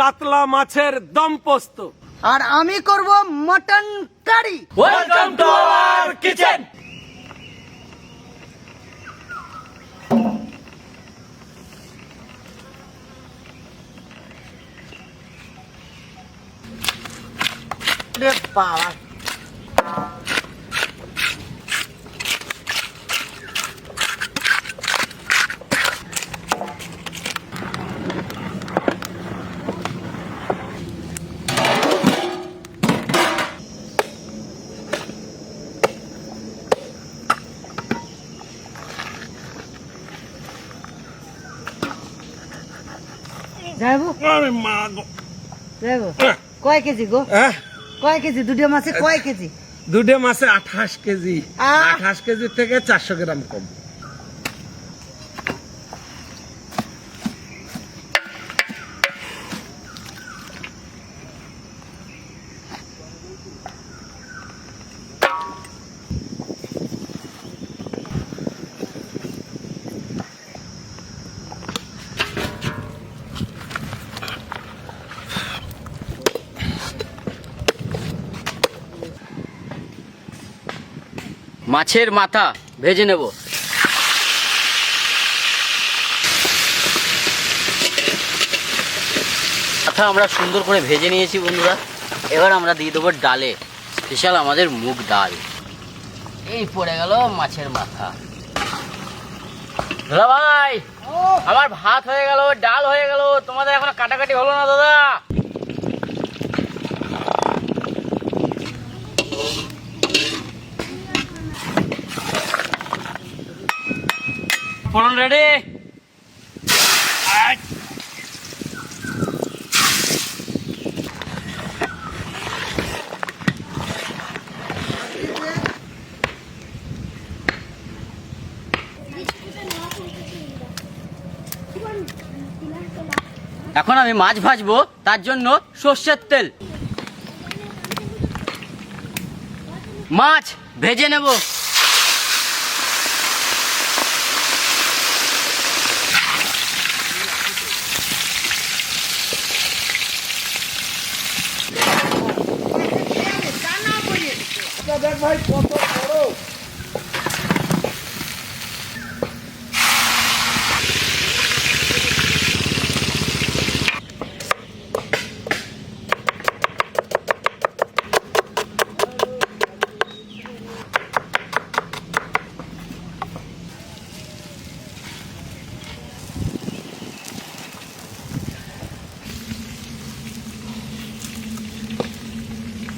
কাতলা মাছের দম পোস্ত। আর আমি করব mutton curry. Welcome to our kitchen. বাবা, যাইবো যাইবো কয় কেজি গো? কয় কেজি? দুটো মাছে কয় কেজি? দুটো মাছে 28 কেজি। আহ! 28 কেজি থেকে 400 গ্রাম কম। মাছের মাথা ভেজে নেব। মাথা আমরা সুন্দর করে ভেজে নিয়েছি বন্ধুরা। এবার আমরা দিয়ে দেবো ডালে, স্পেশাল আমাদের মুগ ডাল। এই পড়ে গেল মাছের মাথা। দাদা ভাই, আমার ভাত হয়ে গেল, ডাল হয়ে গেল, তোমাদের এখনো কাটাকাটি হলো না দাদা? ফোড়ন রেডি। এখন আমি মাছ ভাজবো, তার জন্য সর্ষের তেল। মাছ ভেজে নেব। দেখ ভাই কত বড়।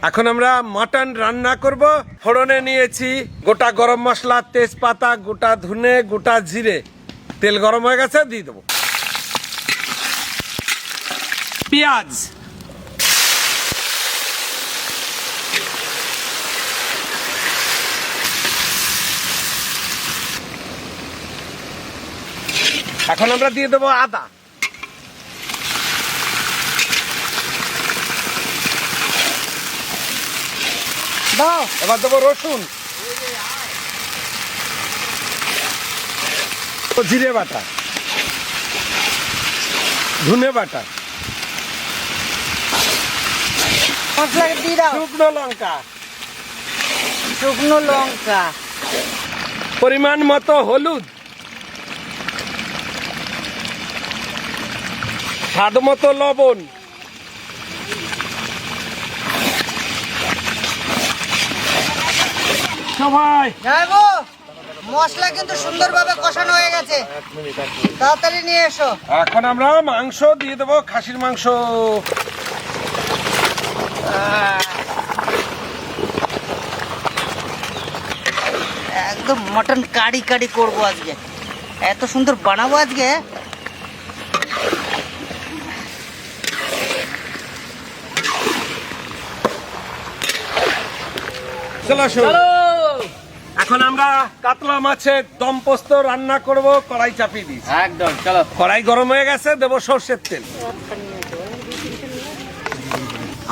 এখন আমরা মাটন রান্না করব। ফোড়নে নিয়েছি গোটা গরম মশলা, তেজপাতা, গোটা ধনে, গোটা জিরে। তেল গরম হয়ে গেছে, দিয়ে দেবো পেঁয়াজ, এখন আমরা দিয়ে দেবো আদা, দাও। এবার দেবো রসুন, জিরে বাটা, ধনে বাটা, মশলা দিয়ে দাও। শুকনো লঙ্কা, শুকনো লঙ্কা, পরিমাণ মতো হলুদ, স্বাদ মতো লবণ, সবাই যাইবো। মশলা কিন্তু সুন্দরভাবে কষানো হয়ে গেছে, তাড়াতাড়ি নিয়ে এসো। এখন আমরা মাংস দিয়ে দেবো, খাসির মাংস। একদম মটন কারি কারি করবো আজকে, এত সুন্দর বানাবো আজকে। চলো এখন আমরা কাতলা মাছের দম পোস্ত রান্না করব। কড়াই চাপিয়ে দিই, একদম চলো। কড়াই গরম হয়ে গেছে, দেবো সর্ষের তেল।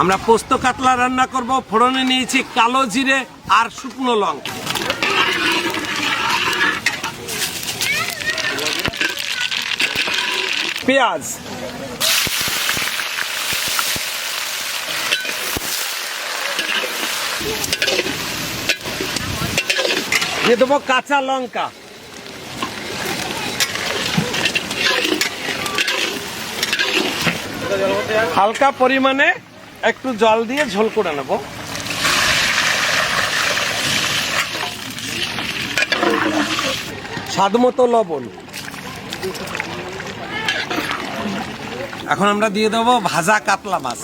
আমরা পোস্ত কাতলা রান্না করব। ফোড়নে নিয়েছি কালো জিরে আর শুকনো লঙ্কা। পেঁয়াজ, দিয়ে দেবো কাঁচা লঙ্কা, হালকা পরিমাণে একটু জল দিয়ে ঝোল করে নেব। স্বাদ মতো লবণ। এখন আমরা দিয়ে দেবো ভাজা কাতলা মাছ।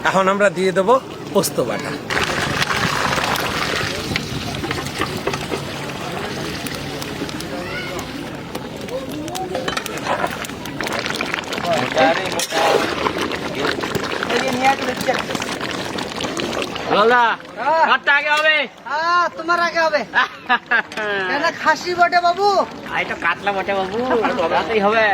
এখন আমরা দিয়ে দেবো পোস্ত বাটা। আগে হবে, তোমার আগে হবে। কেন খাসি বটে বাবু? এই তো কাতলা বটে বাবু, তাড়াতাড়ি হবে।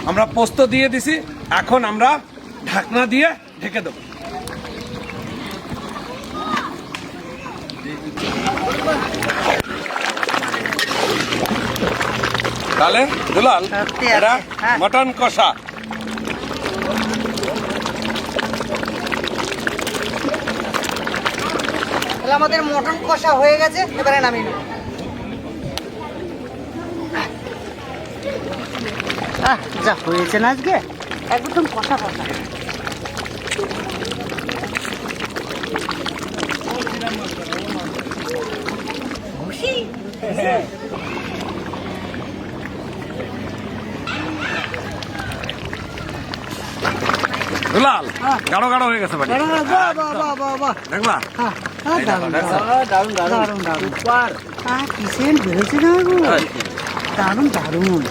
আমরা পোস্ত দিয়ে দিছি, এখন আমরা ঢাকনা দিয়ে ঢেকে দেবো। তাহলে দুলাল, সত্যি এটা আছে, হ্যাঁ। মটন কষা। তাহলে আমাদের মটন কষা হয়ে গেছে, এবারে নামিয়ে নেব। যা হয়েছে না আজকে, একদম কষা কষা। দুলাল, গাঢ় গাঢ় হয়ে গেছে বাড়ি। দেখবা দারুন কি সেন্ট বেরোচ্ছে না গো, দারুন দারুন।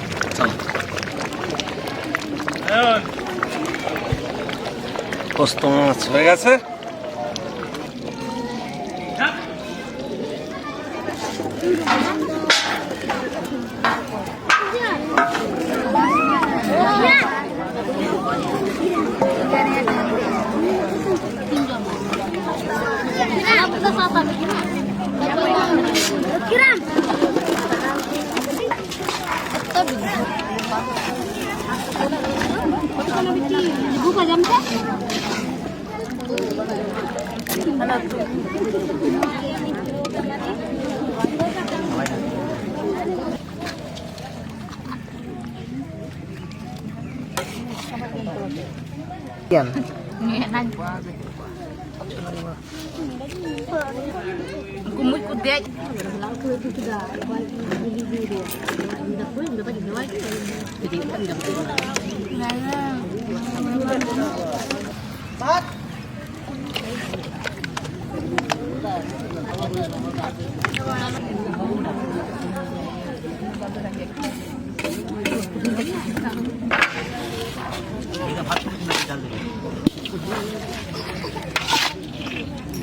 পোস্ত মাছ হয়ে গেছে। Kumut kudek.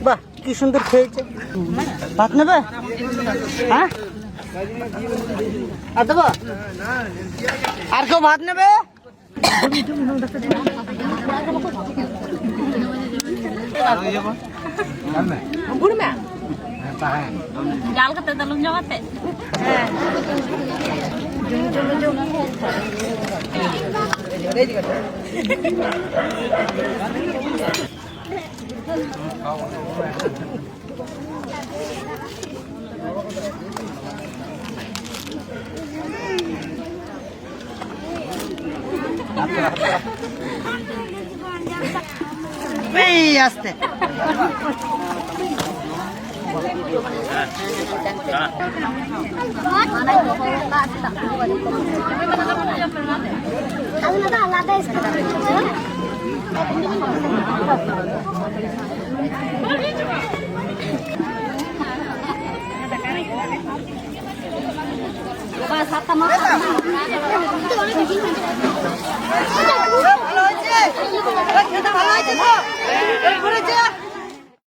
বাহ কি সুন্দর খেয়েছে। ভাত নেবে? হ্যাঁ আর দেবো? আর কেউ ভাত নেবে? Jalan ke dalam Jawa teh. এই আস্তে ভালো হয়েছে, খেতে ভালো হয়েছে তো?